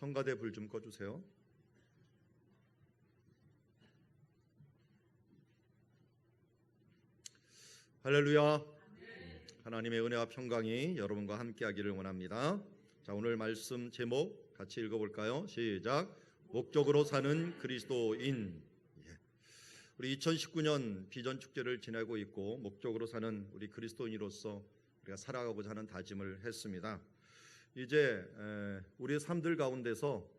성가대 불 좀 꺼주세요. 할렐루야. 하나님의 은혜와 평강이 여러분과 함께하기를 원합니다. 자, 오늘 말씀 제목 같이 읽어볼까요? 시작. 목적으로 사는 그리스도인. 우리 2019년 비전 축제를 지내고 있고 목적으로 사는 우리 그리스도인으로서 우리가 살아가고자 하는 다짐을 했습니다. 이제 우리의 삶들 가운데서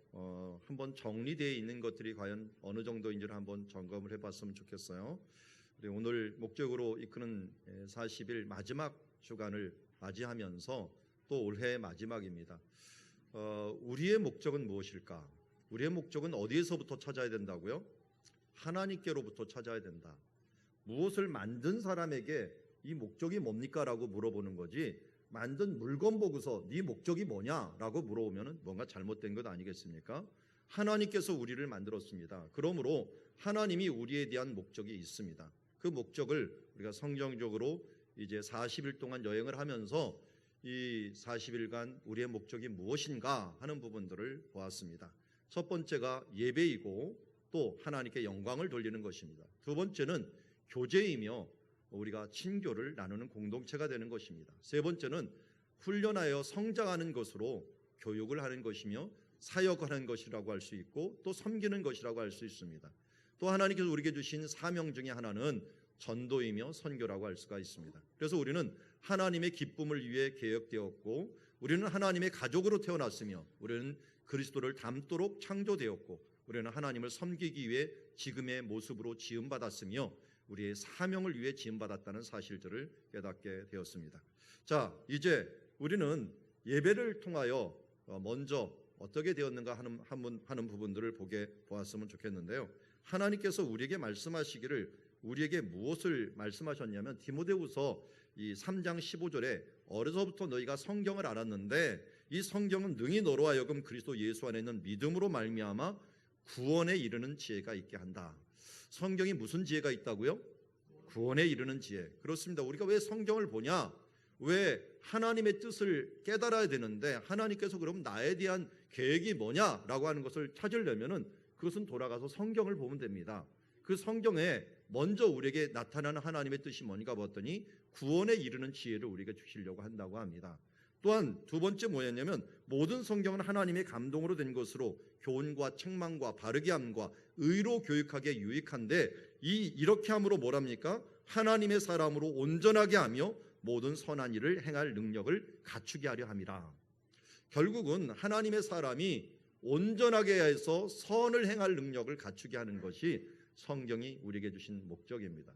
한번 정리되어 있는 것들이 과연 어느 정도인지를 한번 점검을 해봤으면 좋겠어요. 오늘 목적으로 이끄는 40일 마지막 주간을 맞이하면서 또 올해 마지막입니다. 우리의 목적은 무엇일까? 우리의 목적은 어디에서부터 찾아야 된다고요? 하나님께로부터 찾아야 된다. 무엇을 만든 사람에게 이 목적이 뭡니까? 라고 물어보는 거지, 만든 물건 보고서 네 목적이 뭐냐? 라고 물어보면 뭔가 잘못된 것 아니겠습니까? 하나님께서 우리를 만들었습니다. 그러므로 하나님이 우리에 대한 목적이 있습니다. 그 목적을 우리가 성경적으로 이제 40일 동안 여행을 하면서 이 40일간 우리의 목적이 무엇인가 하는 부분들을 보았습니다. 첫 번째가 예배이고 또 하나님께 영광을 돌리는 것입니다. 두 번째는 교제이며 우리가 친교를 나누는 공동체가 되는 것입니다. 세 번째는 훈련하여 성장하는 것으로 교육을 하는 것이며 사역하는 것이라고 할 수 있고 또 섬기는 것이라고 할 수 있습니다. 또 하나님께서 우리에게 주신 사명 중에 하나는 전도이며 선교라고 할 수가 있습니다. 그래서 우리는 하나님의 기쁨을 위해 개혁되었고 우리는 하나님의 가족으로 태어났으며 우리는 그리스도를 닮도록 창조되었고 우리는 하나님을 섬기기 위해 지금의 모습으로 지음받았으며 우리의 사명을 위해 지음받았다는 사실들을 깨닫게 되었습니다. 자, 이제 우리는 예배를 통하여 먼저 어떻게 되었는가 하는 부분들을 보았으면 좋겠는데요. 하나님께서 우리에게 말씀하시기를 우리에게 무엇을 말씀하셨냐면 디모데후서 이 3장 15절에 어려서부터 너희가 성경을 알았는데 이 성경은 능히 너로 하여금 그리스도 예수 안에 있는 믿음으로 말미암아 구원에 이르는 지혜가 있게 한다. 성경이 무슨 지혜가 있다고요? 구원에 이르는 지혜. 그렇습니다. 우리가 왜 성경을 보냐? 왜 하나님의 뜻을 깨달아야 되는데 하나님께서 그럼 나에 대한 계획이 뭐냐라고 하는 것을 찾으려면은 그것은 돌아가서 성경을 보면 됩니다. 그 성경에 먼저 우리에게 나타나는 하나님의 뜻이 뭔가 봤더니 구원에 이르는 지혜를 우리에게 주시려고 한다고 합니다. 또한 두 번째 뭐였냐면 모든 성경은 하나님의 감동으로 된 것으로 교훈과 책망과 바르게 함과 의로 교육하기에 유익한데 이렇게 함으로 뭐랍니까? 하나님의 사람으로 온전하게 하며 모든 선한 일을 행할 능력을 갖추게 하려 함이라. 결국은 하나님의 사람이 온전하게 해서 선을 행할 능력을 갖추게 하는 것이 성경이 우리에게 주신 목적입니다.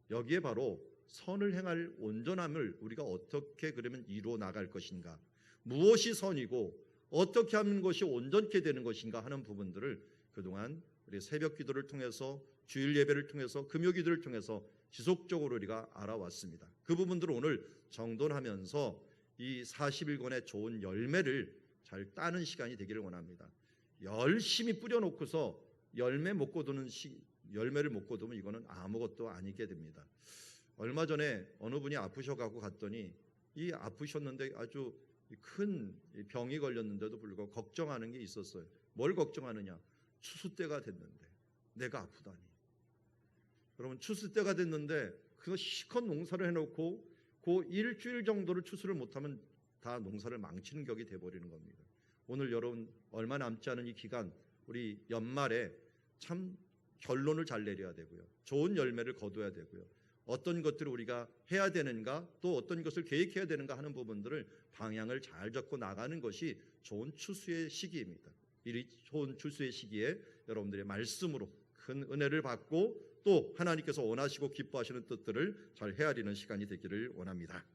여기에 바로 선을 행할 온전함을 우리가 어떻게 그러면 이루어 나갈 것인가, 무엇이 선이고 어떻게 하는 것이 온전케 되는 것인가 하는 부분들을 그동안 우리 새벽 기도를 통해서 주일 예배를 통해서 금요 기도를 통해서 지속적으로 우리가 알아왔습니다. 그 부분들을 오늘 정돈하면서 이 40일간의 좋은 열매를 잘 따는 시간이 되기를 원합니다. 열심히 뿌려놓고서 열매를 못 거두면 이거는 아무것도 아니게 됩니다. 얼마 전에 어느 분이 아프셔가고 갔더니 이 아프셨는데 아주 큰 병이 걸렸는데도 불구하고 걱정하는 게 있었어요. 뭘 걱정하느냐? 추수 때가 됐는데 내가 아프다니. 그러면 추수 때가 됐는데 그거 시컷 농사를 해놓고 그 일주일 정도를 추수를 못하면 다 농사를 망치는 격이 돼버리는 겁니다. 오늘 여러분 얼마 남지 않은 이 기간 우리 연말에 참 결론을 잘 내려야 되고요. 좋은 열매를 거둬야 되고요. 어떤 것들을 우리가 해야 되는가 또 어떤 것을 계획해야 되는가 하는 부분들을 방향을 잘 잡고 나가는 것이 좋은 추수의 시기입니다. 이 좋은 추수의 시기에 여러분들의 말씀으로 큰 은혜를 받고 또 하나님께서 원하시고 기뻐하시는 뜻들을 잘 헤아리는 시간이 되기를 원합니다.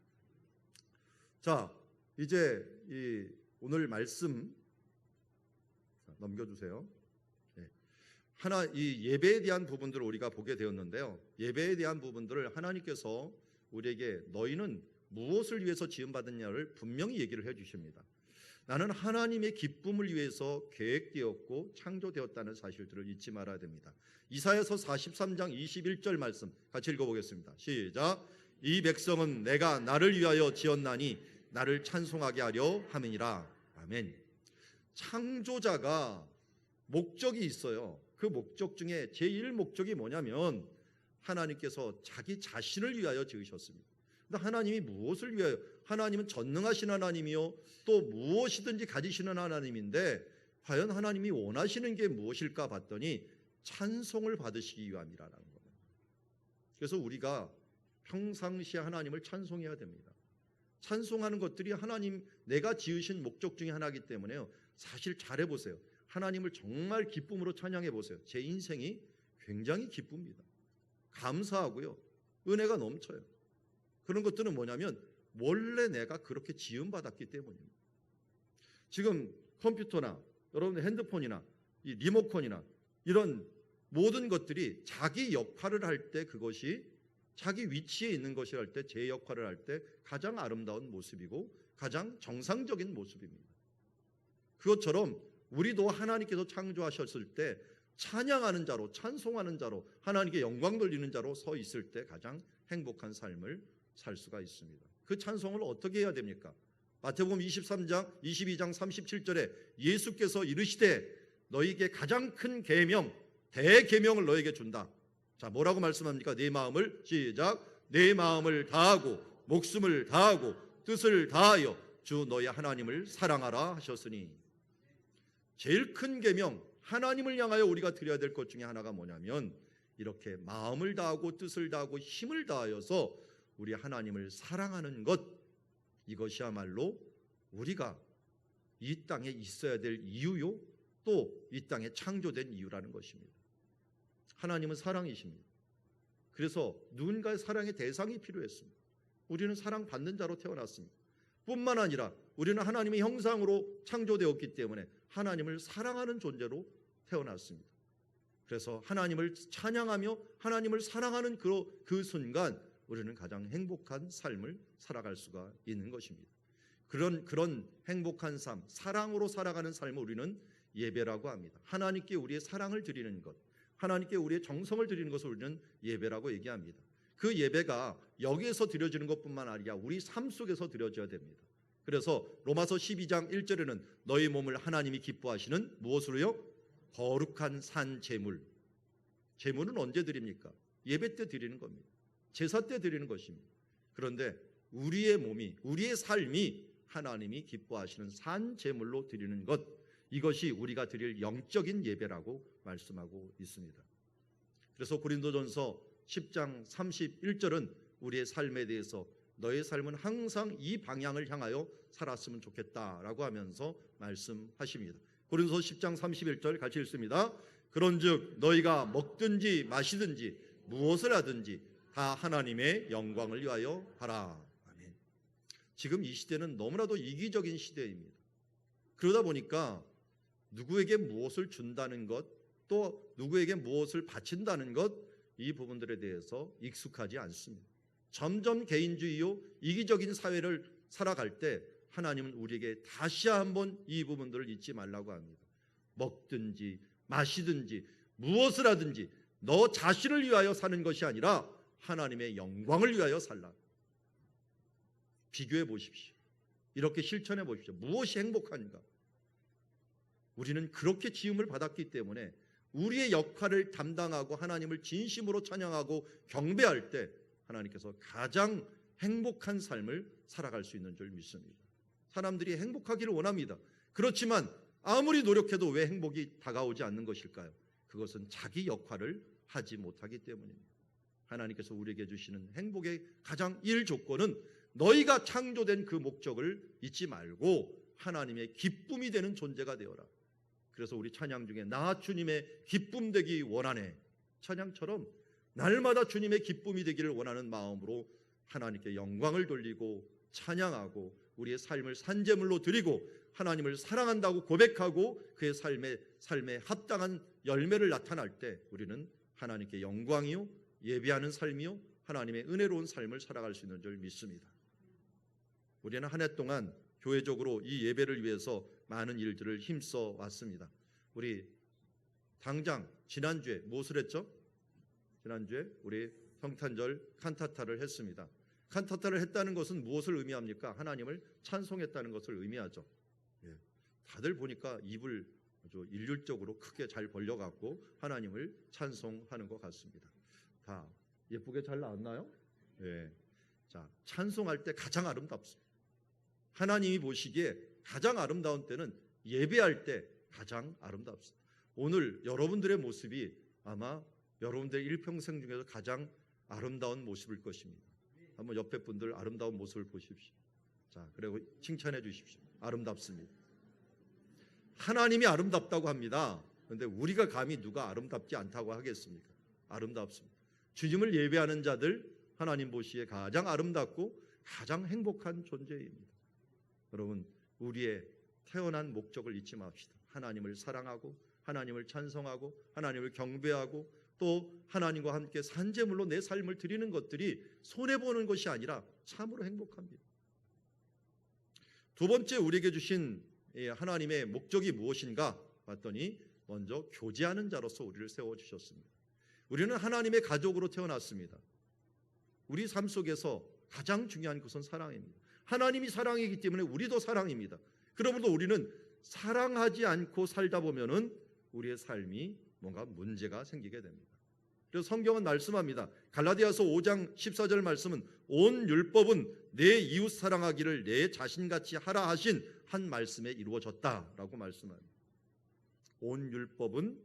자, 이제 이 오늘 말씀 넘겨주세요. 이 예배에 대한 부분들을 우리가 보게 되었는데요. 예배에 대한 부분들을 하나님께서 우리에게 너희는 무엇을 위해서 지음받았냐를 분명히 얘기를 해 주십니다. 나는 하나님의 기쁨을 위해서 계획되었고 창조되었다는 사실들을 잊지 말아야 됩니다. 이사야서 43장 21절 말씀 같이 읽어보겠습니다. 시작. 이 백성은 내가 나를 위하여 지었나니 나를 찬송하게 하려 함이니라. 아멘. 창조자가 목적이 있어요. 그 목적 중에 제1 목적이 뭐냐면 하나님께서 자기 자신을 위하여 지으셨습니다. 근데 하나님이 무엇을 위하여? 하나님은 전능하신 하나님이요 또 무엇이든지 가지시는 하나님인데 과연 하나님이 원하시는 게 무엇일까 봤더니 찬송을 받으시기 위함이라는 거예요. 그래서 우리가 평상시에 하나님을 찬송해야 됩니다. 찬송하는 것들이 하나님 내가 지으신 목적 중에 하나이기 때문에요. 사실 잘해보세요. 하나님을 정말 기쁨으로 찬양해보세요. 제 인생이 굉장히 기쁩니다. 감사하고요. 은혜가 넘쳐요. 그런 것들은 뭐냐면 원래 내가 그렇게 지음받았기 때문입니다. 지금 컴퓨터나 여러분의 핸드폰이나 이 리모컨이나 이런 모든 것들이 자기 역할을 할 때 그것이 자기 위치에 있는 것이 할 때 제 역할을 할 때 가장 아름다운 모습이고 가장 정상적인 모습입니다. 그것처럼 우리도 하나님께서 창조하셨을 때 찬양하는 자로 찬송하는 자로 하나님께 영광 돌리는 자로 서 있을 때 가장 행복한 삶을 살 수가 있습니다. 그 찬송을 어떻게 해야 됩니까? 마태복음 22장 37절에 예수께서 이르시되 너희에게 가장 큰 계명 대계명을 너희에게 준다. 자, 뭐라고 말씀합니까? 내 마음을 시작. 내 마음을 다하고 목숨을 다하고 뜻을 다하여 주 너희 하나님을 사랑하라 하셨으니 제일 큰 계명 하나님을 향하여 우리가 드려야 될 것 중에 하나가 뭐냐면 이렇게 마음을 다하고 뜻을 다하고 힘을 다하여서 우리 하나님을 사랑하는 것 이것이야말로 우리가 이 땅에 있어야 될 이유요 또 이 땅에 창조된 이유라는 것입니다. 하나님은 사랑이십니다. 그래서 누군가의 사랑의 대상이 필요했습니다. 우리는 사랑받는 자로 태어났습니다. 뿐만 아니라 우리는 하나님의 형상으로 창조되었기 때문에 하나님을 사랑하는 존재로 태어났습니다. 그래서 하나님을 찬양하며 하나님을 사랑하는 그 순간 우리는 가장 행복한 삶을 살아갈 수가 있는 것입니다. 그런 행복한 삶, 사랑으로 살아가는 삶을 우리는 예배라고 합니다. 하나님께 우리의 사랑을 드리는 것, 하나님께 우리의 정성을 드리는 것을 우리는 예배라고 얘기합니다. 그 예배가 여기에서 드려지는 것뿐만 아니라 우리 삶 속에서 드려져야 됩니다. 그래서 로마서 12장 1절에는 너희 몸을 하나님이 기뻐하시는 무엇으로요? 거룩한 산 제물. 제물은 언제 드립니까? 예배 때 드리는 겁니다. 제사 때 드리는 것입니다. 그런데 우리의 몸이 우리의 삶이 하나님이 기뻐하시는 산 제물로 드리는 것 이것이 우리가 드릴 영적인 예배라고 말씀하고 있습니다. 그래서 고린도전서 10장 31절은 우리의 삶에 대해서 너의 삶은 항상 이 방향을 향하여 살았으면 좋겠다라고 하면서 말씀하십니다. 고린도서 10장 31절 같이 읽습니다. 그런즉 너희가 먹든지 마시든지 무엇을 하든지 다 하나님의 영광을 위하여 하라. 아멘. 지금 이 시대는 너무나도 이기적인 시대입니다. 그러다 보니까 누구에게 무엇을 준다는 것, 또 누구에게 무엇을 바친다는 것, 이 부분들에 대해서 익숙하지 않습니다. 점점 개인주의요, 이기적인 사회를 살아갈 때 하나님은 우리에게 다시 한번 이 부분들을 잊지 말라고 합니다. 먹든지 마시든지 무엇을 하든지 너 자신을 위하여 사는 것이 아니라 하나님의 영광을 위하여 살라. 비교해 보십시오. 이렇게 실천해 보십시오. 무엇이 행복한가? 우리는 그렇게 지음을 받았기 때문에 우리의 역할을 담당하고 하나님을 진심으로 찬양하고 경배할 때 하나님께서 가장 행복한 삶을 살아갈 수 있는 줄 믿습니다. 사람들이 행복하기를 원합니다. 그렇지만 아무리 노력해도 왜 행복이 다가오지 않는 것일까요? 그것은 자기 역할을 하지 못하기 때문입니다. 하나님께서 우리에게 주시는 행복의 가장 1조건은 너희가 창조된 그 목적을 잊지 말고 하나님의 기쁨이 되는 존재가 되어라. 그래서 우리 찬양 중에 나 주님의 기쁨 되기 원하네 찬양처럼 날마다 주님의 기쁨이 되기를 원하는 마음으로 하나님께 영광을 돌리고 찬양하고 우리의 삶을 산제물로 드리고 하나님을 사랑한다고 고백하고 그의 삶에 합당한 열매를 나타날 때 우리는 하나님께 영광이요 예배하는 삶이요 하나님의 은혜로운 삶을 살아갈 수 있는 줄 믿습니다. 우리는 한 해 동안 교회적으로 이 예배를 위해서 많은 일들을 힘써 왔습니다. 우리 당장 지난주에 무엇을 했죠? 지난주에 우리 성탄절 칸타타를 했습니다. 칸타타를 했다는 것은 무엇을 의미합니까? 하나님을 찬송했다는 것을 의미하죠. 다들 보니까 입을 아주 일률적으로 크게 잘 벌려갖고 하나님을 찬송하는 것 같습니다. 다 예쁘게 잘 나왔나요? 네. 자, 찬송할 때 가장 아름답습니다. 하나님이 보시기에 가장 아름다운 때는 예배할 때 가장 아름답습니다. 오늘 여러분들의 모습이 아마 여러분들의 일평생 중에서 가장 아름다운 모습일 것입니다. 한번 옆에 분들 아름다운 모습을 보십시오. 자, 그리고 칭찬해 주십시오. 아름답습니다. 하나님이 아름답다고 합니다. 그런데 우리가 감히 누가 아름답지 않다고 하겠습니까? 아름답습니다. 주님을 예배하는 자들 하나님 보시기에 가장 아름답고 가장 행복한 존재입니다. 여러분, 우리의 태어난 목적을 잊지 맙시다. 하나님을 사랑하고 하나님을 찬송하고 하나님을 경배하고 또 하나님과 함께 산제물로 내 삶을 드리는 것들이 손해보는 것이 아니라 참으로 행복합니다. 두 번째 우리에게 주신 하나님의 목적이 무엇인가 봤더니 먼저 교제하는 자로서 우리를 세워주셨습니다. 우리는 하나님의 가족으로 태어났습니다. 우리 삶 속에서 가장 중요한 것은 사랑입니다. 하나님이 사랑이기 때문에 우리도 사랑입니다. 그러므로 우리는 사랑하지 않고 살다 보면은 우리의 삶이 뭔가 문제가 생기게 됩니다. 그래서 성경은 말씀합니다. 갈라디아서 5장 14절 말씀은 온 율법은 내 이웃 사랑하기를 내 자신같이 하라 하신 한 말씀에 이루어졌다라고 말씀합니다. 온 율법은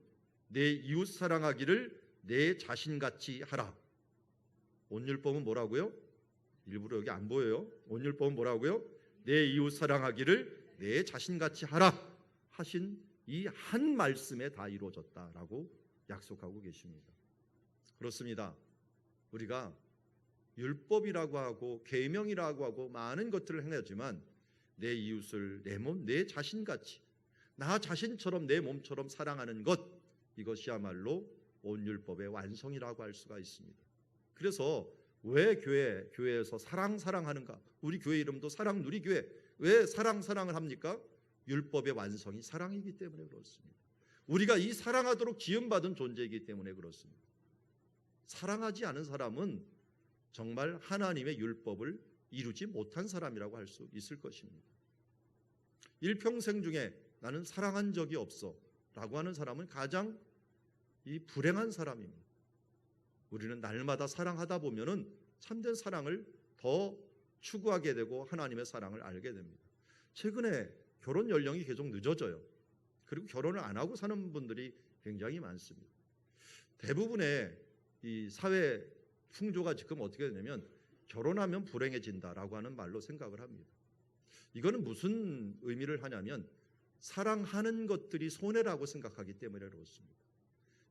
내 이웃 사랑하기를 내 자신같이 하라. 온 율법은 뭐라고요? 일부러 여기 안 보여요. 온 율법은 뭐라고요? 내 이웃 사랑하기를 내 자신같이 하라 하신 이 한 말씀에 다 이루어졌다라고 약속하고 계십니다. 그렇습니다. 우리가 율법이라고 하고 계명이라고 하고 많은 것들을 행하지만 내 이웃을 내 몸, 내 자신같이 나 자신처럼 내 몸처럼 사랑하는 것, 이것이야말로 온 율법의 완성이라고 할 수가 있습니다. 그래서 왜 교회에서 사랑하는가? 우리 교회 이름도 사랑누리교회. 왜 사랑을 합니까? 율법의 완성이 사랑이기 때문에 그렇습니다. 우리가 이 사랑하도록 지음받은 존재이기 때문에 그렇습니다. 사랑하지 않은 사람은 정말 하나님의 율법을 이루지 못한 사람이라고 할 수 있을 것입니다. 일평생 중에 나는 사랑한 적이 없어 라고 하는 사람은 가장 이 불행한 사람입니다. 우리는 날마다 사랑하다 보면은 참된 사랑을 더 추구하게 되고 하나님의 사랑을 알게 됩니다. 최근에 결혼 연령이 계속 늦어져요. 그리고 결혼을 안 하고 사는 분들이 굉장히 많습니다. 대부분의 이 사회 풍조가 지금 어떻게 되냐면 결혼하면 불행해진다라고 하는 말로 생각을 합니다. 이거는 무슨 의미를 하냐면 사랑하는 것들이 손해라고 생각하기 때문에 그렇습니다.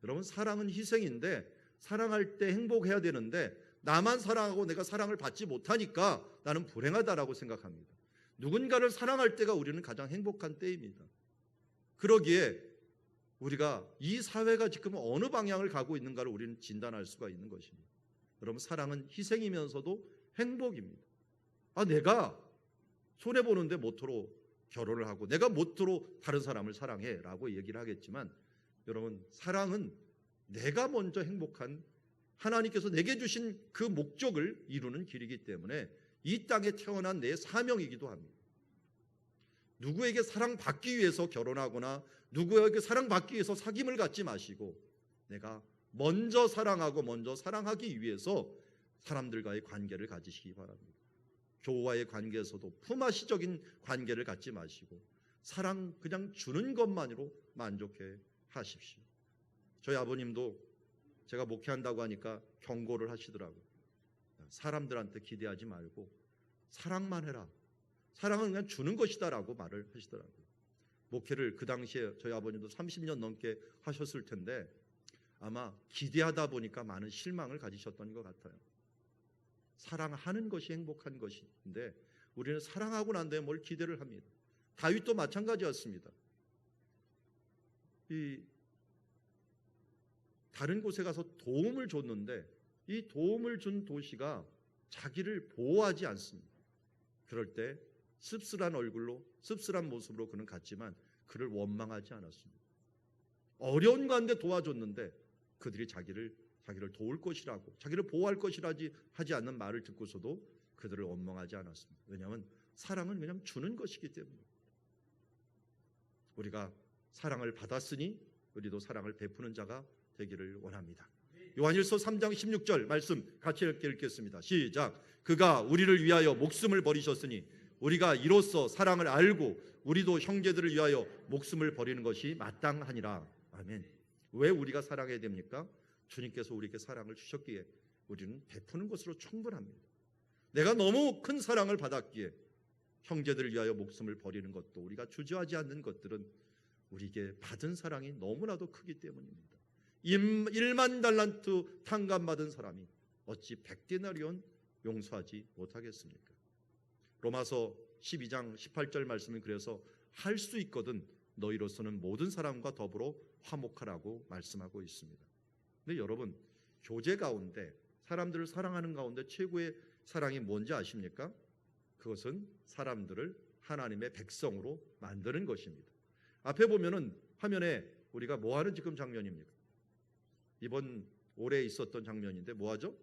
여러분, 사랑은 희생인데 사랑할 때 행복해야 되는데 나만 사랑하고 내가 사랑을 받지 못하니까 나는 불행하다라고 생각합니다. 누군가를 사랑할 때가 우리는 가장 행복한 때입니다. 그러기에 우리가 이 사회가 지금 어느 방향을 가고 있는가를 우리는 진단할 수가 있는 것입니다. 여러분, 사랑은 희생이면서도 행복입니다. 내가 손해보는데 모토로 결혼을 하고 내가 모토로 다른 사람을 사랑해라고 얘기를 하겠지만 여러분, 사랑은 내가 먼저 행복한 하나님께서 내게 주신 그 목적을 이루는 길이기 때문에 이 땅에 태어난 내 사명이기도 합니다. 누구에게 사랑받기 위해서 결혼하거나 누구에게 사랑받기 위해서 사귐을 갖지 마시고 내가 먼저 사랑하고 먼저 사랑하기 위해서 사람들과의 관계를 가지시기 바랍니다. 교우와의 관계에서도 품앗이적인 관계를 갖지 마시고 사랑 그냥 주는 것만으로 만족해 하십시오. 저희 아버님도 제가 목회한다고 하니까 경고를 하시더라고요. 사람들한테 기대하지 말고 사랑만 해라. 사랑은 그냥 주는 것이다라고 말을 하시더라고요. 목회를 그 당시에 저희 아버님도 30년 넘게 하셨을 텐데 아마 기대하다 보니까 많은 실망을 가지셨던 것 같아요. 사랑하는 것이 행복한 것인데 우리는 사랑하고 난 다음에 뭘 기대를 합니다. 다윗도 마찬가지였습니다. 다른 곳에 가서 도움을 줬는데 이 도움을 준 도시가 자기를 보호하지 않습니다. 그럴 때 씁쓸한 얼굴로 씁쓸한 모습으로 그는 갔지만 그를 원망하지 않았습니다. 어려운 가운데 도와줬는데 그들이 자기를 도울 것이라고 자기를 보호할 것이라지 하지 않는 말을 듣고서도 그들을 원망하지 않았습니다. 왜냐하면 사랑은 그냥 주는 것이기 때문에. 우리가 사랑을 받았으니 우리도 사랑을 베푸는 자가 되기를 원합니다. 요한일서 3장 16절 말씀 같이 읽겠습니다. 시작. 그가 우리를 위하여 목숨을 버리셨으니 우리가 이로써 사랑을 알고 우리도 형제들을 위하여 목숨을 버리는 것이 마땅하니라. 아멘. 왜 우리가 사랑해야 됩니까? 주님께서 우리에게 사랑을 주셨기에 우리는 베푸는 것으로 충분합니다. 내가 너무 큰 사랑을 받았기에 형제들을 위하여 목숨을 버리는 것도, 우리가 주저하지 않는 것들은 우리에게 받은 사랑이 너무나도 크기 때문입니다. 1만 달란트 탕감받은 사람이 어찌 100데나리온 용서하지 못하겠습니까? 로마서 12장 18절 말씀은 그래서 할 수 있거든 너희로서는 모든 사람과 더불어 화목하라고 말씀하고 있습니다. 근데 여러분, 교제 가운데 사람들을 사랑하는 가운데 최고의 사랑이 뭔지 아십니까? 그것은 사람들을 하나님의 백성으로 만드는 것입니다. 앞에 보면은 화면에 우리가 뭐 하는 지금 장면입니까? 이번 올해 있었던 장면인데 뭐 하죠?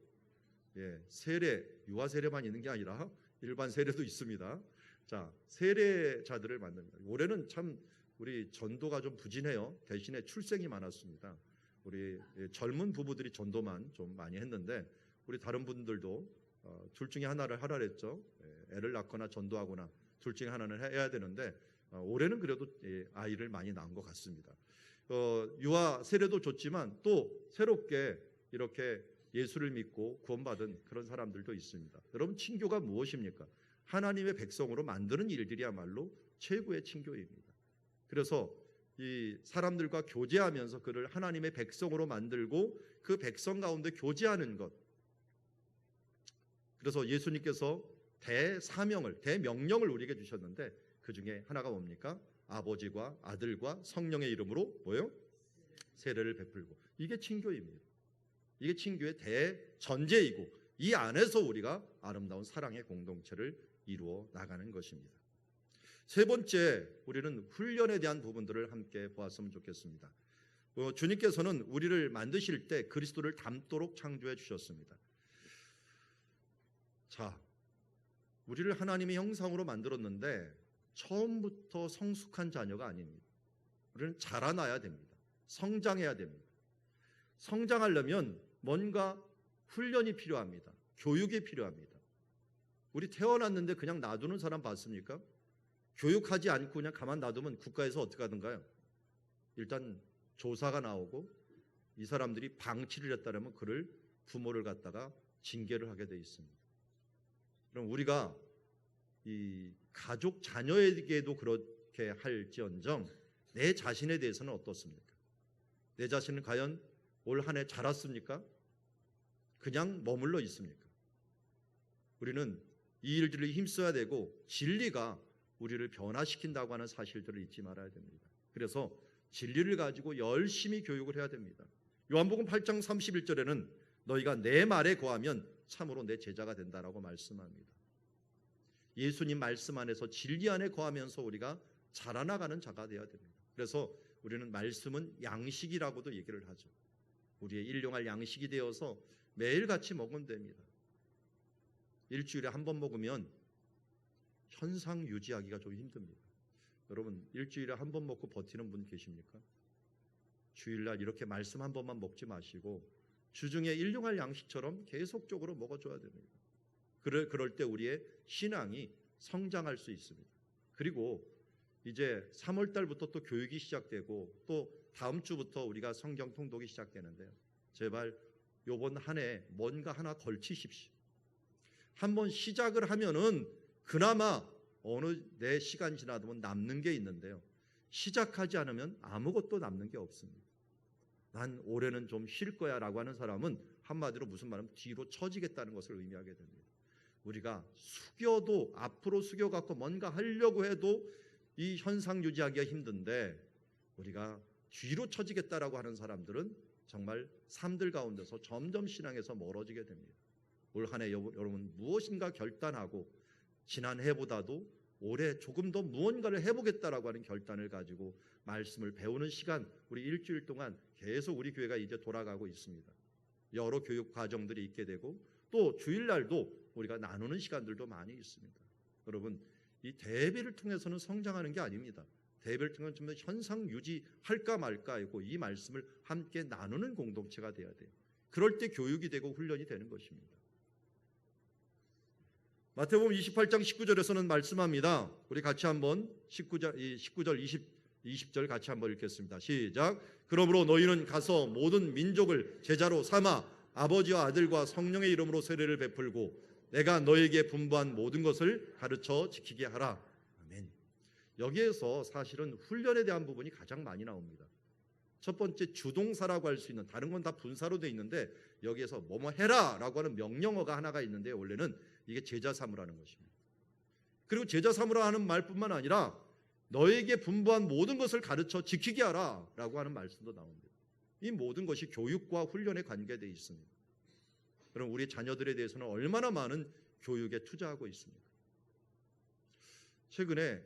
세례, 유아 세례만 있는 게 아니라 일반 세례도 있습니다. 자, 세례자들을 만듭니다. 올해는 참 우리 전도가 좀 부진해요. 대신에 출생이 많았습니다. 우리 젊은 부부들이 전도만 좀 많이 했는데 우리 다른 분들도 둘 중에 하나를 하라 그랬죠. 애를 낳거나 전도하거나 둘 중에 하나는 해야 되는데 올해는 그래도 아이를 많이 낳은 것 같습니다. 유아 세례도 좋지만 또 새롭게 이렇게 예수를 믿고 구원받은 그런 사람들도 있습니다. 여러분, 친교가 무엇입니까? 하나님의 백성으로 만드는 일들이야말로 최고의 친교입니다. 그래서 이 사람들과 교제하면서 그를 하나님의 백성으로 만들고 그 백성 가운데 교제하는 것. 그래서 예수님께서 대사명을, 대명령을 우리에게 주셨는데 그 중에 하나가 뭡니까? 아버지와 아들과 성령의 이름으로 뭐요? 세례를 베풀고. 이게 친교입니다. 이게 친교의 대전제이고 이 안에서 우리가 아름다운 사랑의 공동체를 이루어 나가는 것입니다. 세 번째, 우리는 훈련에 대한 부분들을 함께 보았으면 좋겠습니다. 주님께서는 우리를 만드실 때 그리스도를 닮도록 창조해 주셨습니다. 자, 우리를 하나님의 형상으로 만들었는데 처음부터 성숙한 자녀가 아닙니다. 우리는 자라나야 됩니다. 성장해야 됩니다. 성장하려면 뭔가 훈련이 필요합니다. 교육이 필요합니다. 우리 태어났는데 그냥 놔두는 사람 봤습니까? 교육하지 않고 그냥 가만 놔두면 국가에서 어떻게 하던가요? 일단 조사가 나오고 이 사람들이 방치를 했다면 그를 부모를 갖다가 징계를 하게 돼 있습니다. 그럼 우리가 이 가족 자녀에게도 그렇게 할지언정 내 자신에 대해서는 어떻습니까? 내 자신은 과연 올 한 해 자랐습니까? 그냥 머물러 있습니까? 우리는 이 일들을 힘써야 되고 진리가 우리를 변화시킨다고 하는 사실들을 잊지 말아야 됩니다. 그래서 진리를 가지고 열심히 교육을 해야 됩니다. 요한복음 8장 31절에는 너희가 내 말에 거하면 참으로 내 제자가 된다라고 말씀합니다. 예수님 말씀 안에서 진리 안에 거하면서 우리가 자라나가는 자가 되어야 됩니다. 그래서 우리는 말씀은 양식이라고도 얘기를 하죠. 우리의 일용할 양식이 되어서 매일같이 먹으면 됩니다. 일주일에 한 번 먹으면 현상 유지하기가 좀 힘듭니다. 여러분, 일주일에 한 번 먹고 버티는 분 계십니까? 주일날 이렇게 말씀 한 번만 먹지 마시고 주중에 일용할 양식처럼 계속적으로 먹어줘야 됩니다. 그럴 때 우리의 신앙이 성장할 수 있습니다. 그리고 이제 3월 달부터 또 교육이 시작되고 또 다음 주부터 우리가 성경 통독이 시작되는데요. 제발 요번 한 해 뭔가 하나 걸치십시오. 한번 시작을 하면은 그나마 어느 내 시간 지나면 남는 게 있는데요. 시작하지 않으면 아무것도 남는 게 없습니다. 난 올해는 좀 쉴 거야 라고 하는 사람은 한마디로 무슨 말하면 뒤로 처지겠다는 것을 의미하게 됩니다. 우리가 숙여도 앞으로 숙여갖고 뭔가 하려고 해도 이 현상 유지하기가 힘든데 우리가 뒤로 처지겠다라고 하는 사람들은 정말 삶들 가운데서 점점 신앙에서 멀어지게 됩니다. 올 한 해 여러분 무엇인가 결단하고 지난 해보다도 올해 조금 더 무언가를 해보겠다라고 하는 결단을 가지고 말씀을 배우는 시간, 우리 일주일 동안 계속 우리 교회가 이제 돌아가고 있습니다. 여러 교육 과정들이 있게 되고 또 주일날도 우리가 나누는 시간들도 많이 있습니다. 여러분, 이 대회를 통해서는 성장하는 게 아닙니다. 대별특권 좀 현상 유지할까 말까이고 이 말씀을 함께 나누는 공동체가 돼야 돼요. 그럴 때 교육이 되고 훈련이 되는 것입니다. 마태복음 28장 19절에서는 말씀합니다. 우리 같이 한번 19절 20절 같이 한번 읽겠습니다. 시작. 그러므로 너희는 가서 모든 민족을 제자로 삼아 아버지와 아들과 성령의 이름으로 세례를 베풀고 내가 너에게 분부한 모든 것을 가르쳐 지키게 하라. 아멘. 여기에서 사실은 훈련에 대한 부분이 가장 많이 나옵니다. 첫 번째 주동사라고 할 수 있는, 다른 건 다 분사로 되어 있는데 여기에서 뭐뭐 해라라고 하는 명령어가 하나가 있는데 원래는 이게 제자 삼으라는 것입니다. 그리고 제자 삼으라 하는 말뿐만 아니라 너에게 분부한 모든 것을 가르쳐 지키게 하라라고 하는 말씀도 나옵니다. 이 모든 것이 교육과 훈련에 관계되어 있습니다. 그럼 우리 자녀들에 대해서는 얼마나 많은 교육에 투자하고 있습니까? 최근에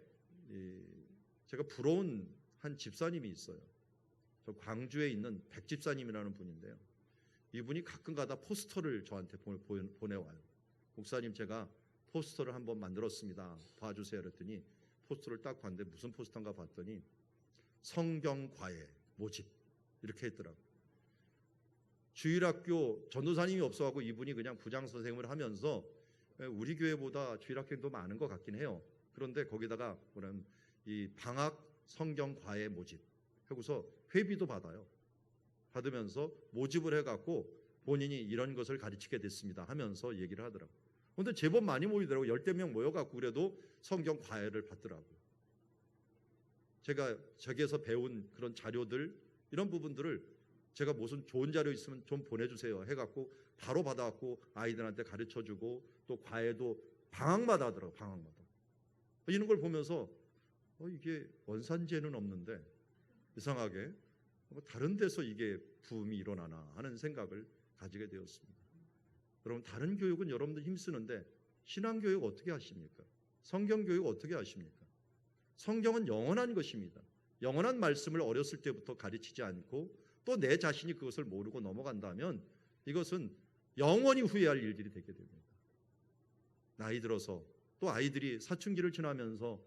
제가 부러운 한 집사님이 있어요. 저 광주에 있는 백 집사님이라는 분인데요. 이분이 가끔가다 포스터를 저한테 보내와요. 목사님, 제가 포스터를 한번 만들었습니다. 봐주세요. 그랬더니 포스터를 딱 봤는데 무슨 포스터인가 봤더니 성경과외 모집 이렇게 했더라고요. 주일학교 전도사님이 없어가고 이분이 그냥 부장선생님을 하면서 우리 교회보다 주일학교도 많은 것 같긴 해요. 그런데 거기다가 뭐냐면 이 방학 성경과외 모집 하고서 회비도 받아요. 받으면서 모집을 해갖고 본인이 이런 것을 가르치게 됐습니다 하면서 얘기를 하더라고요. 그런데 제법 많이 모이더라고요. 10명 모여갖고 그래도 성경 과외를 받더라고요. 제가 저기에서 배운 그런 자료들 이런 부분들을 제가 무슨 좋은 자료 있으면 좀 보내주세요 해갖고 바로 받아갖고 아이들한테 가르쳐주고 또 과외도 방학마다 하더라고요. 방학마다. 이런 걸 보면서 이게 원산지에는 없는데 이상하게 다른 데서 이게 부음이 일어나나 하는 생각을 가지게 되었습니다. 여러분, 다른 교육은 여러분들 힘쓰는데 신앙교육 어떻게 하십니까? 성경교육 어떻게 하십니까? 성경은 영원한 것입니다. 영원한 말씀을 어렸을 때부터 가르치지 않고 또 내 자신이 그것을 모르고 넘어간다면 이것은 영원히 후회할 일들이 되게 됩니다. 나이 들어서 또 아이들이 사춘기를 지나면서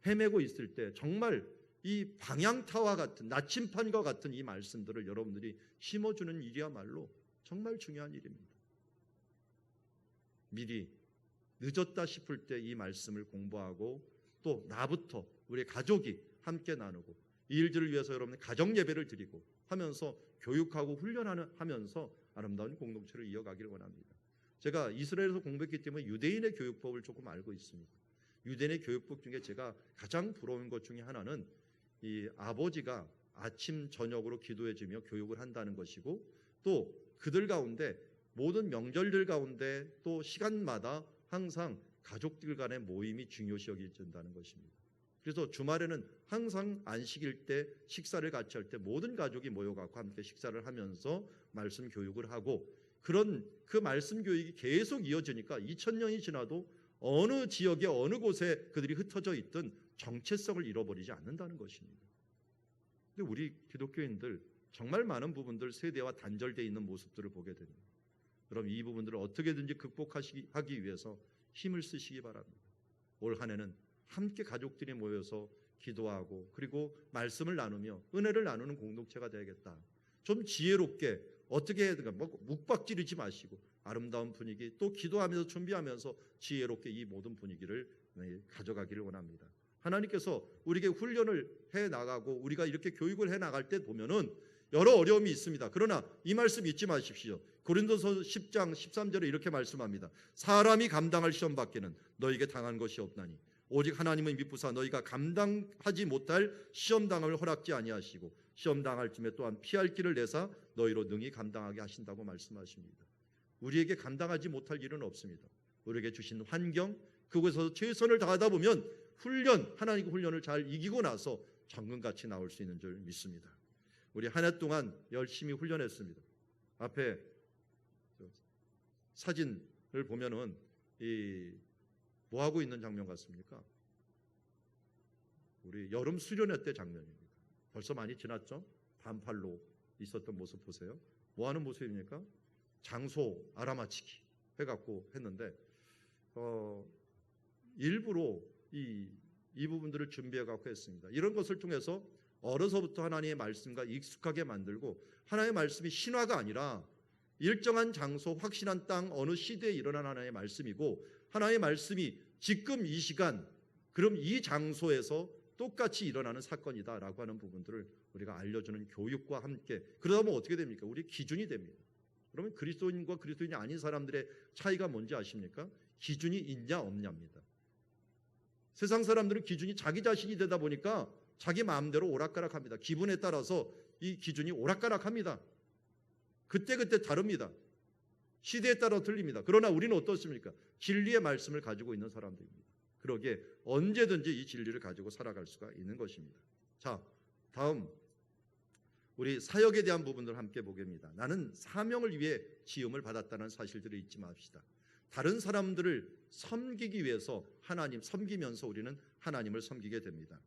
헤매고 있을 때 정말 이 방향타와 같은 나침판과 같은 이 말씀들을 여러분들이 심어주는 일이야말로 정말 중요한 일입니다. 미리 늦었다 싶을 때 이 말씀을 공부하고 또 나부터 우리 가족이 함께 나누고 이 일들을 위해서 여러분의 가정 예배를 드리고 하면서 교육하고 훈련하면서 아름다운 공동체를 이어가기를 원합니다. 제가 이스라엘에서 공부했기 때문에 유대인의 교육법을 조금 알고 있습니다. 유대인의 교육법 중에 제가 가장 부러운 것 중에 하나는 이 아버지가 아침 저녁으로 기도해주며 교육을 한다는 것이고 또 그들 가운데 모든 명절들 가운데 또 시간마다 항상 가족들 간의 모임이 중요시 여겨진다는 것입니다. 그래서 주말에는 항상 안식일 때 식사를 같이 할 때 모든 가족이 모여갖고 함께 식사를 하면서 말씀 교육을 하고 그런 그 말씀 교육이 계속 이어지니까 2000년이 지나도 어느 지역에 어느 곳에 그들이 흩어져 있든 정체성을 잃어버리지 않는다는 것입니다. 근데 우리 기독교인들 정말 많은 부분들 세대와 단절되어 있는 모습들을 보게 됩니다. 그럼 이 부분들을 어떻게든지 극복하기 위해서 힘을 쓰시기 바랍니다. 올 한 해는 함께 가족들이 모여서 기도하고 그리고 말씀을 나누며 은혜를 나누는 공동체가 되야겠다. 좀 지혜롭게 어떻게 해야 되나 묵박지르지 마시고 아름다운 분위기 또 기도하면서 준비하면서 지혜롭게 이 모든 분위기를 가져가기를 원합니다. 하나님께서 우리에게 훈련을 해나가고 우리가 이렇게 교육을 해나갈 때 보면은 여러 어려움이 있습니다. 그러나 이 말씀 잊지 마십시오. 고린도서 10장 13절에 이렇게 말씀합니다. 사람이 감당할 시험 밖에는 너에게 당한 것이 없나니 오직 하나님은 미쁘사 너희가 감당하지 못할 시험 당함을 허락지 아니하시고 시험 당할 쯤에 또한 피할 길을 내사 너희로 능히 감당하게 하신다고 말씀하십니다. 우리에게 감당하지 못할 일은 없습니다. 우리에게 주신 환경 그곳에서 최선을 다하다 보면 하나님의 훈련을 잘 이기고 나서 정금같이 나올 수 있는 줄 믿습니다. 우리 한 해 동안 열심히 훈련했습니다. 앞에 사진을 보면은 뭐 하고 있는 장면 같습니까? 우리 여름 수련회 때 장면입니다. 벌써 많이 지났죠? 반팔로 있었던 모습 보세요. 뭐 하는 모습입니까? 장소 알아맞히기 해갖고 했는데 일부러 이 부분들을 준비해 갖고 했습니다. 이런 것을 통해서 어려서부터 하나님의 말씀과 익숙하게 만들고, 하나님의 말씀이 신화가 아니라 일정한 장소, 확실한 땅, 어느 시대에 일어난 하나님의 말씀이고, 하나님의 말씀이 지금 이 시간, 그럼 이 장소에서 똑같이 일어나는 사건이다라고 하는 부분들을 우리가 알려주는 교육과 함께, 그러다 보면 어떻게 됩니까? 우리 기준이 됩니다. 그러면 그리스도인과 그리스도인이 아닌 사람들의 차이가 뭔지 아십니까? 기준이 있냐 없냐입니다. 세상 사람들은 기준이 자기 자신이 되다 보니까 자기 마음대로 오락가락합니다. 기분에 따라서 이 기준이 오락가락합니다. 그때그때 다릅니다. 시대에 따라 틀립니다. 그러나 우리는 어떻습니까? 진리의 말씀을 가지고 있는 사람들입니다. 그러기에 언제든지 이 진리를 가지고 살아갈 수가 있는 것입니다. 자, 다음 우리 사역에 대한 부분들을 함께 보겠습니다. 나는 사명을 위해 지음을 받았다는 사실들을 잊지 맙시다. 다른 사람들을 섬기기 위해서 하나님 섬기면서 우리는 하나님을 섬기게 됩니다.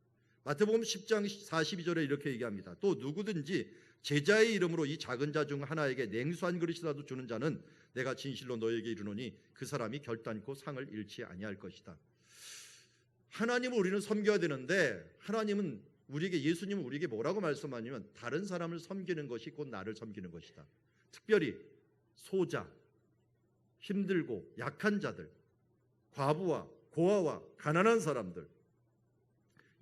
마태복음 10장 42절에 이렇게 얘기합니다. 또 누구든지 제자의 이름으로 이 작은 자 중 하나에게 냉수 한 그릇이라도 주는 자는 내가 진실로 너에게 이르노니 그 사람이 결단코 상을 잃지 아니할 것이다. 하나님을 우리는 섬겨야 되는데, 하나님은 우리에게, 예수님은 우리에게 뭐라고 말씀하냐면 다른 사람을 섬기는 것이 곧 나를 섬기는 것이다. 특별히 소자, 힘들고 약한 자들, 과부와 고아와 가난한 사람들,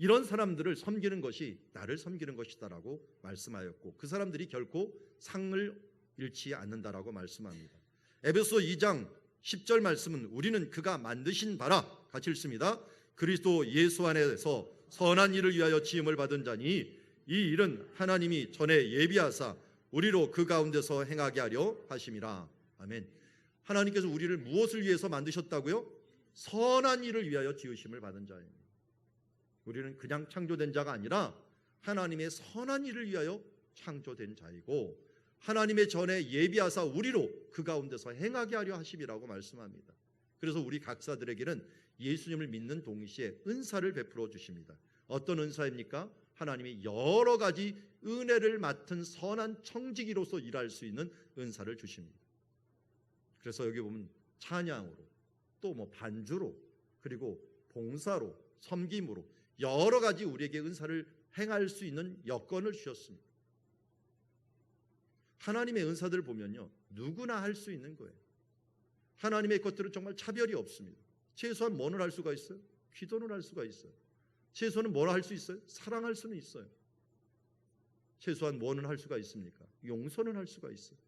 이런 사람들을 섬기는 것이 나를 섬기는 것이다라고 말씀하였고, 그 사람들이 결코 상을 잃지 않는다라고 말씀합니다. 에베소 2장 10절 말씀은 우리는 그가 만드신 바라, 같이 읽습니다. 그리스도 예수 안에서 선한 일을 위하여 지음을 받은 자니 이 일은 하나님이 전에 예비하사 우리로 그 가운데서 행하게 하려 하심이라. 아멘. 하나님께서 우리를 무엇을 위해서 만드셨다고요? 선한 일을 위하여 지으심을 받은 자입니다. 우리는 그냥 창조된 자가 아니라 하나님의 선한 일을 위하여 창조된 자이고, 하나님의 전에 예비하사 우리로 그 가운데서 행하게 하려 하심이라고 말씀합니다. 그래서 우리 각자들에게는 예수님을 믿는 동시에 은사를 베풀어 주십니다. 어떤 은사입니까? 하나님이 여러 가지 은혜를 맡은 선한 청지기로서 일할 수 있는 은사를 주십니다. 그래서 여기 보면 찬양으로, 또 뭐 반주로, 그리고 봉사로, 섬김으로 여러 가지 우리에게 은사를 행할 수 있는 여건을 주셨습니다. 하나님의 은사들을 보면요, 누구나 할 수 있는 거예요. 하나님의 것들은 정말 차별이 없습니다. 최소한 뭐는 할 수가 있어요? 기도는 할 수가 있어요. 최소한 뭐를 할 수 있어요? 사랑할 수는 있어요. 최소한 뭐는 할 수가 있습니까? 용서는 할 수가 있어요.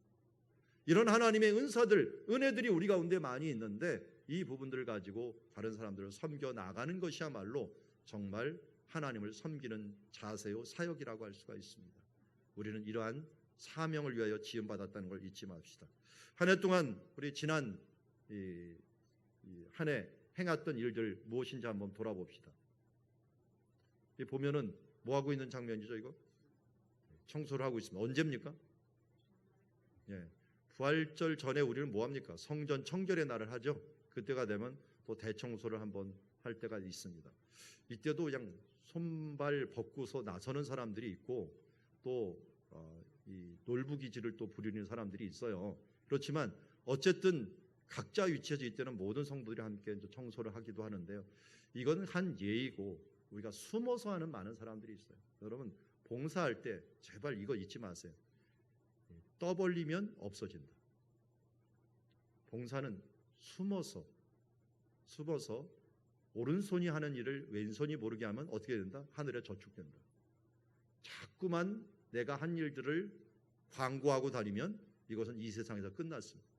이런 하나님의 은사들, 은혜들이 우리 가운데 많이 있는데, 이 부분들을 가지고 다른 사람들을 섬겨 나가는 것이야말로 정말 하나님을 섬기는 자세요, 사역이라고 할 수가 있습니다. 우리는 이러한 사명을 위하여 지음받았다는 걸 잊지 맙시다. 한 해 동안 우리 지난 한 해 행했던 일들 무엇인지 한번 돌아봅시다. 보면은 뭐 하고 있는 장면이죠, 이거? 청소를 하고 있습니다. 언제입니까? 예. 부활절 전에 우리는 뭐 합니까? 성전 청결의 날을 하죠. 그때가 되면 또 대청소를 한번 할 때가 있습니다. 이때도 그냥 손발 벗고서 나서는 사람들이 있고, 또 이 놀부기지를 또 부리는 사람들이 있어요. 그렇지만 어쨌든 각자 위치에서 이때는 모든 성도들이 함께 청소를 하기도 하는데요. 이건 한 예이고, 우리가 숨어서 하는 많은 사람들이 있어요. 여러분, 봉사할 때 제발 이거 잊지 마세요. 떠벌리면 없어진다. 봉사는 숨어서 오른손이 하는 일을 왼손이 모르게 하면 어떻게 된다? 하늘에 저축된다. 자꾸만 내가 한 일들을 광고하고 다니면 이것은 이 세상에서 끝났습니다.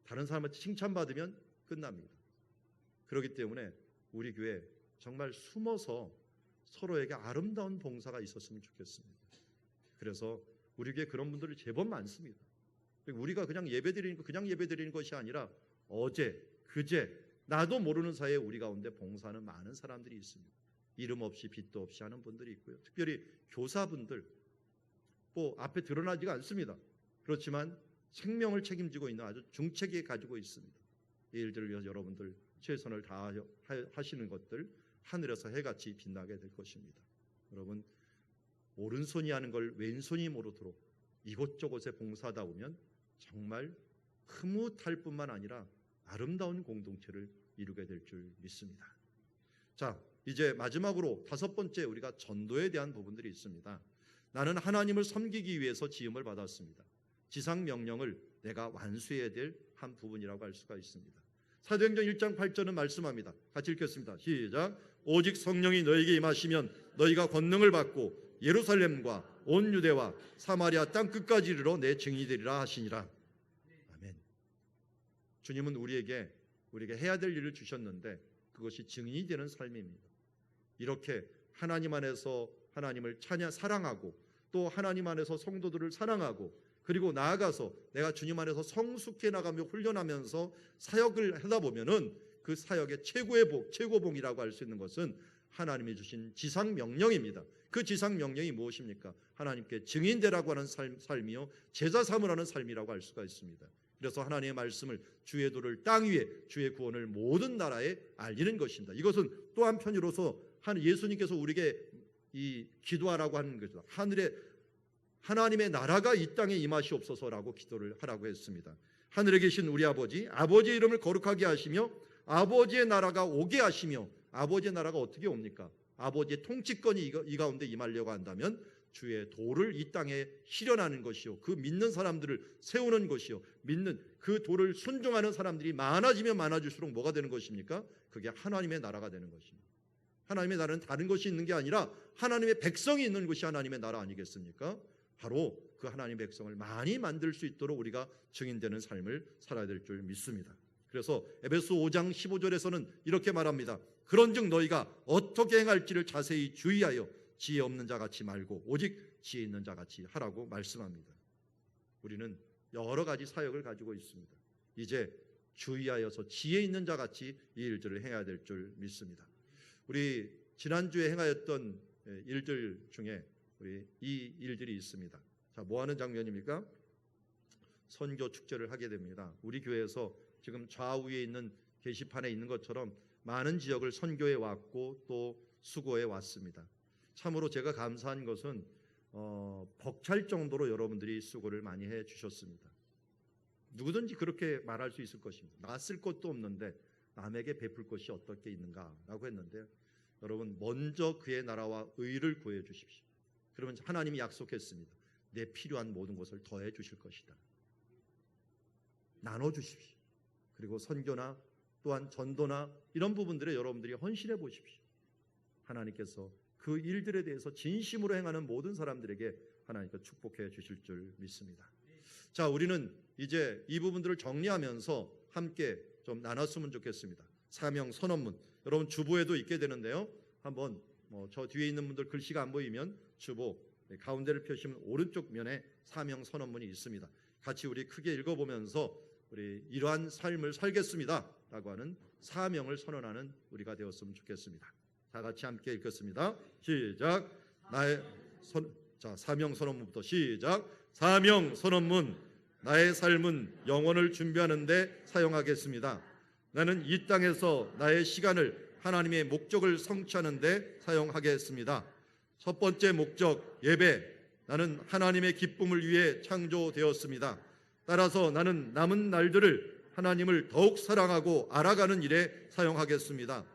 다른 사람한테 칭찬받으면 끝납니다. 그렇기 때문에 우리 교회 정말 숨어서 서로에게 아름다운 봉사가 있었으면 좋겠습니다. 그래서 우리 교회 그런 분들이 제법 많습니다. 우리가 그냥 예배드리는 것이 아니라 어제, 그제 나도 모르는 사이에 우리 가운데 봉사하는 많은 사람들이 있습니다. 이름 없이 빛도 없이 하는 분들이 있고요. 특별히 교사분들, 뭐 앞에 드러나지가 않습니다. 그렇지만 생명을 책임지고 있는 아주 중책에 가지고 있습니다. 이 일들을 위해서 여러분들 최선을 다하시는 것들 하늘에서 해같이 빛나게 될 것입니다. 여러분, 오른손이 하는 걸 왼손이 모르도록 이곳저곳에 봉사하다 보면 정말 흐뭇할 뿐만 아니라 아름다운 공동체를 이루게 될 줄 믿습니다. 자, 이제 마지막으로 다섯 번째, 우리가 전도에 대한 부분들이 있습니다. 나는 하나님을 섬기기 위해서 지음을 받았습니다. 지상 명령을 내가 완수해야 될 한 부분이라고 할 수가 있습니다. 사도행전 1장 8절은 말씀합니다. 같이 읽겠습니다. 시작. 오직 성령이 너에게 임하시면 너희가 권능을 받고 예루살렘과 온 유대와 사마리아 땅 끝까지 이르러 내 증인이 되리라 하시니라. 아멘. 주님은 우리에게 해야 될 일을 주셨는데 그것이 증인이 되는 삶입니다. 이렇게 하나님 안에서 하나님을 사랑하고 또 하나님 안에서 성도들을 사랑하고 그리고 나아가서 내가 주님 안에서 성숙해 나가며 훈련하면서 사역을 하다 보면은 그 사역의 최고봉이라고 할 수 있는 것은 하나님이 주신 지상 명령입니다. 그 지상 명령이 무엇입니까? 하나님께 증인되라고 하는 삶이요 제자 삼으라는 삶이라고 할 수가 있습니다. 그래서 하나님의 말씀을 주의 도를 땅 위에 주의 구원을 모든 나라에 알리는 것입니다. 이것은 또 한편으로서 예수님께서 우리에게 이 기도하라고 하는 거죠. 하나님의 나라가 이 땅에 임하시옵소서라고 기도를 하라고 했습니다. 하늘에 계신 우리 아버지의 이름을 거룩하게 하시며 아버지의 나라가 오게 하시며, 아버지의 나라가 어떻게 옵니까? 아버지의 통치권이 이 가운데 임하려고 한다면 주의 도를 이 땅에 실현하는 것이요, 그 믿는 사람들을 세우는 것이요, 믿는 그 도를 순종하는 사람들이 많아지면 많아질수록 뭐가 되는 것입니까? 그게 하나님의 나라가 되는 것입니다. 하나님의 나라는 다른 것이 있는 게 아니라 하나님의 백성이 있는 것이 하나님의 나라 아니겠습니까? 바로 그 하나님의 백성을 많이 만들 수 있도록 우리가 증인되는 삶을 살아야 될 줄 믿습니다. 그래서 에베소 5장 15절에서는 이렇게 말합니다. 그런즉 너희가 어떻게 행할지를 자세히 주의하여 지혜 없는 자같이 말고 오직 지혜 있는 자같이 하라고 말씀합니다. 우리는 여러 가지 사역을 가지고 있습니다. 이제 주의하여서 지혜 있는 자같이 이 일들을 행해야 될 줄 믿습니다. 우리 지난주에 행하였던 일들 중에 우리 이 일들이 있습니다. 자, 뭐 하는 장면입니까? 선교 축제를 하게 됩니다. 우리 교회에서 지금 좌우에 있는 게시판에 있는 것처럼 많은 지역을 선교해 왔고 또 수고해 왔습니다. 참으로 제가 감사한 것은 벅찰 정도로 여러분들이 수고를 많이 해 주셨습니다. 누구든지 그렇게 말할 수 있을 것입니다. 나 쓸 것도 없는데 남에게 베풀 것이 어떻게 있는가라고 했는데, 여러분 먼저 그의 나라와 의를 구해 주십시오. 그러면 하나님이 약속했습니다. 내 필요한 모든 것을 더해 주실 것이다. 나눠 주십시오. 그리고 선교나 또한 전도나 이런 부분들에 여러분들이 헌신해 보십시오. 하나님께서 그 일들에 대해서 진심으로 행하는 모든 사람들에게 하나님께서 축복해 주실 줄 믿습니다. 자, 우리는 이제 이 부분들을 정리하면서 함께 좀 나눴으면 좋겠습니다. 사명 선언문, 여러분 주보에도 있게 되는데요. 한번 저 뒤에 있는 분들 글씨가 안 보이면 주보 가운데를 펴시면 오른쪽 면에 사명 선언문이 있습니다. 같이 우리 크게 읽어보면서 우리 이러한 삶을 살겠습니다 라고 하는 사명을 선언하는 우리가 되었으면 좋겠습니다. 다 같이 함께 읽겠습니다. 시작. 사명 선언문부터 시작. 사명 선언문. 나의 삶은 영혼을 준비하는 데 사용하겠습니다. 나는 이 땅에서 나의 시간을 하나님의 목적을 성취하는 데 사용하겠습니다. 첫 번째 목적, 예배. 나는 하나님의 기쁨을 위해 창조되었습니다. 따라서 나는 남은 날들을 하나님을 더욱 사랑하고 알아가는 일에 사용하겠습니다.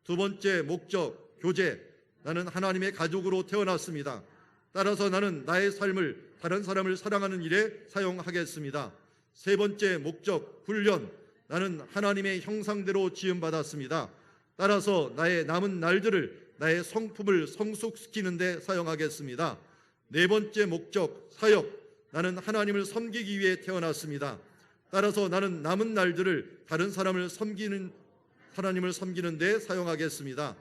두 번째 목적, 교제. 나는 하나님의 가족으로 태어났습니다. 따라서 나는 나의 삶을 다른 사람을 사랑하는 일에 사용하겠습니다. 세 번째 목적, 훈련. 나는 하나님의 형상대로 지음받았습니다. 따라서 나의 남은 날들을 나의 성품을 성숙시키는 데 사용하겠습니다. 네 번째 목적, 사역. 나는 하나님을 섬기기 위해 태어났습니다. 따라서 나는 남은 날들을 다른 사람을 하나님을 섬기는 데 사용하겠습니다.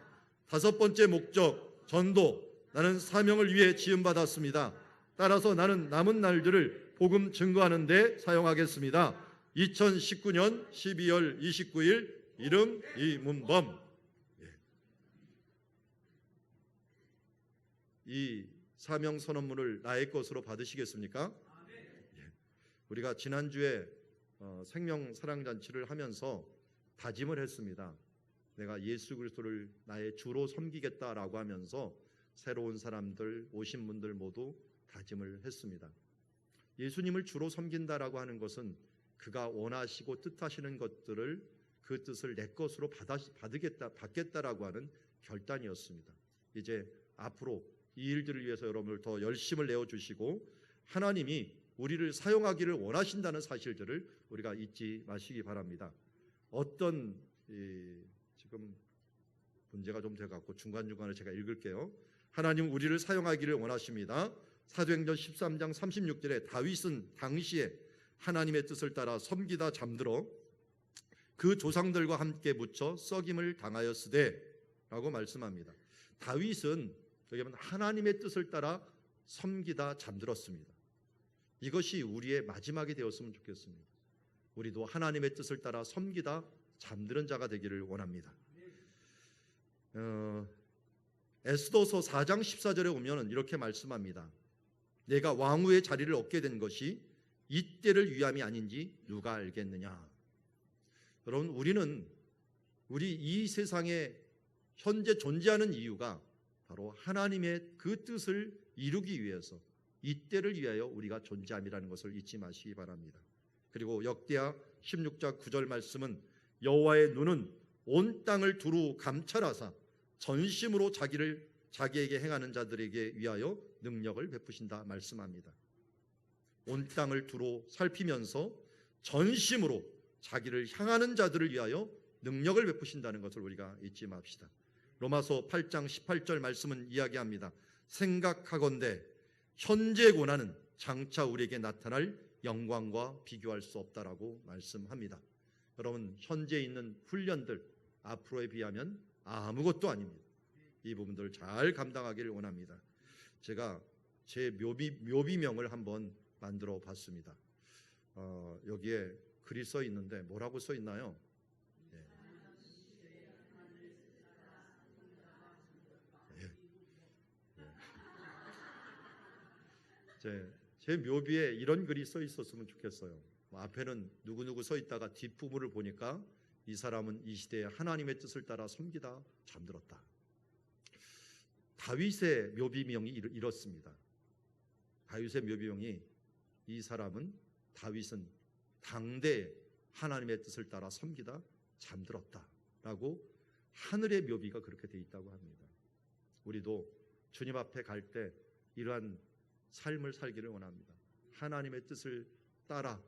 다섯 번째 목적, 전도. 나는 사명을 위해 지음받았습니다. 따라서 나는 남은 날들을 복음 증거하는 데 사용하겠습니다. 2019년 12월 29일 이름 이문범. 이 사명 선언문을 나의 것으로 받으시겠습니까? 우리가 지난주에 생명 사랑 잔치를 하면서 다짐을 했습니다. 내가 예수 그리스도를 나의 주로 섬기겠다라고 하면서 새로운 사람들, 오신 분들 모두 다짐을 했습니다. 예수님을 주로 섬긴다라고 하는 것은 그가 원하시고 뜻하시는 것들을 그 뜻을 내 것으로 받겠다라고 하는 결단이었습니다. 이제 앞으로 이 일들을 위해서 여러분들 더 열심을 내어주시고 하나님이 우리를 사용하기를 원하신다는 사실들을 우리가 잊지 마시기 바랍니다. 어떤 지금 문제가 좀 돼갖고 중간중간에 제가 읽을게요. 하나님 우리를 사용하기를 원하십니다. 사도행전 13장 36절에 다윗은 당시에 하나님의 뜻을 따라 섬기다 잠들어 그 조상들과 함께 묻혀 썩임을 당하였으되 라고 말씀합니다. 다윗은 여기 보면 하나님의 뜻을 따라 섬기다 잠들었습니다. 이것이 우리의 마지막이 되었으면 좋겠습니다. 우리도 하나님의 뜻을 따라 섬기다 잠드는 자가 되기를 원합니다. 에스더서 4장 14절에 보면 이렇게 말씀합니다. 내가 왕후의 자리를 얻게 된 것이 이때를 위함이 아닌지 누가 알겠느냐. 여러분 우리 이 세상에 현재 존재하는 이유가 바로 하나님의 그 뜻을 이루기 위해서 이때를 위하여 우리가 존재함이라는 것을 잊지 마시기 바랍니다. 그리고 역대하 16장 9절 말씀은 여호와의 눈은 온 땅을 두루 감찰하사 전심으로 자기에게 행하는 자들에게 위하여 능력을 베푸신다 말씀합니다. 온 땅을 두루 살피면서 전심으로 자기를 향하는 자들을 위하여 능력을 베푸신다는 것을 우리가 잊지 맙시다. 로마서 8장 18절 말씀은 이야기합니다. 생각하건대 현재 고난은 장차 우리에게 나타날 영광과 비교할 수 없다라고 말씀합니다. 여러분 현재 있는 훈련들 앞으로에 비하면 아무것도 아닙니다. 이 부분들을 잘 감당하기를 원합니다. 제가 제 묘비명을 한번 만들어 봤습니다. 여기에 글이 써 있는데 뭐라고 써 있나요? 제 묘비에 이런 글이 써 있었으면 좋겠어요. 앞에는 누구누구 서 있다가 뒷부분을 보니까 이 사람은 이 시대에 하나님의 뜻을 따라 섬기다 잠들었다. 다윗의 묘비명이 이렇습니다. 다윗의 묘비명이 이 사람은 다윗은 당대에 하나님의 뜻을 따라 섬기다 잠들었다라고 하늘의 묘비가 그렇게 돼 있다고 합니다. 우리도 주님 앞에 갈 때 이러한 삶을 살기를 원합니다. 하나님의 뜻을 따라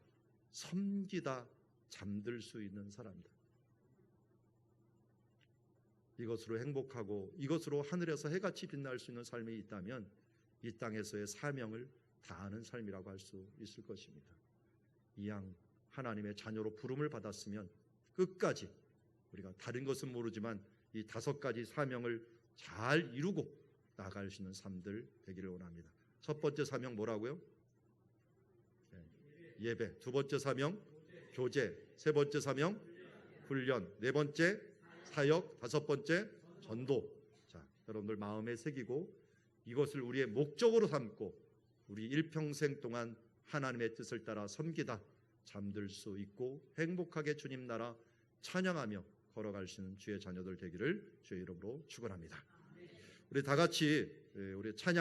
섬기다 잠들 수 있는 사람들. 이것으로 행복하고 이것으로 하늘에서 해같이 빛날 수 있는 삶이 있다면 이 땅에서의 사명을 다하는 삶이라고 할 수 있을 것입니다. 이왕 하나님의 자녀로 부름을 받았으면 끝까지 우리가 다른 것은 모르지만 이 5가지 사명을 잘 이루고 나아갈 수 있는 삶들 되기를 원합니다. 첫 번째 사명 뭐라고요? 예배. 두 번째 사명 교제. 세 번째 사명 훈련. 네 번째 사역. 다섯 번째 전도. 자, 여러분들 마음에 새기고 이것을 우리의 목적으로 삼고 우리 일평생 동안 하나님의 뜻을 따라 섬기다 잠들 수 있고 행복하게 주님 나라 찬양하며 걸어갈 수 있는 주의 자녀들 되기를 주의 이름으로 축원합니다. 우리 다 같이 우리 찬양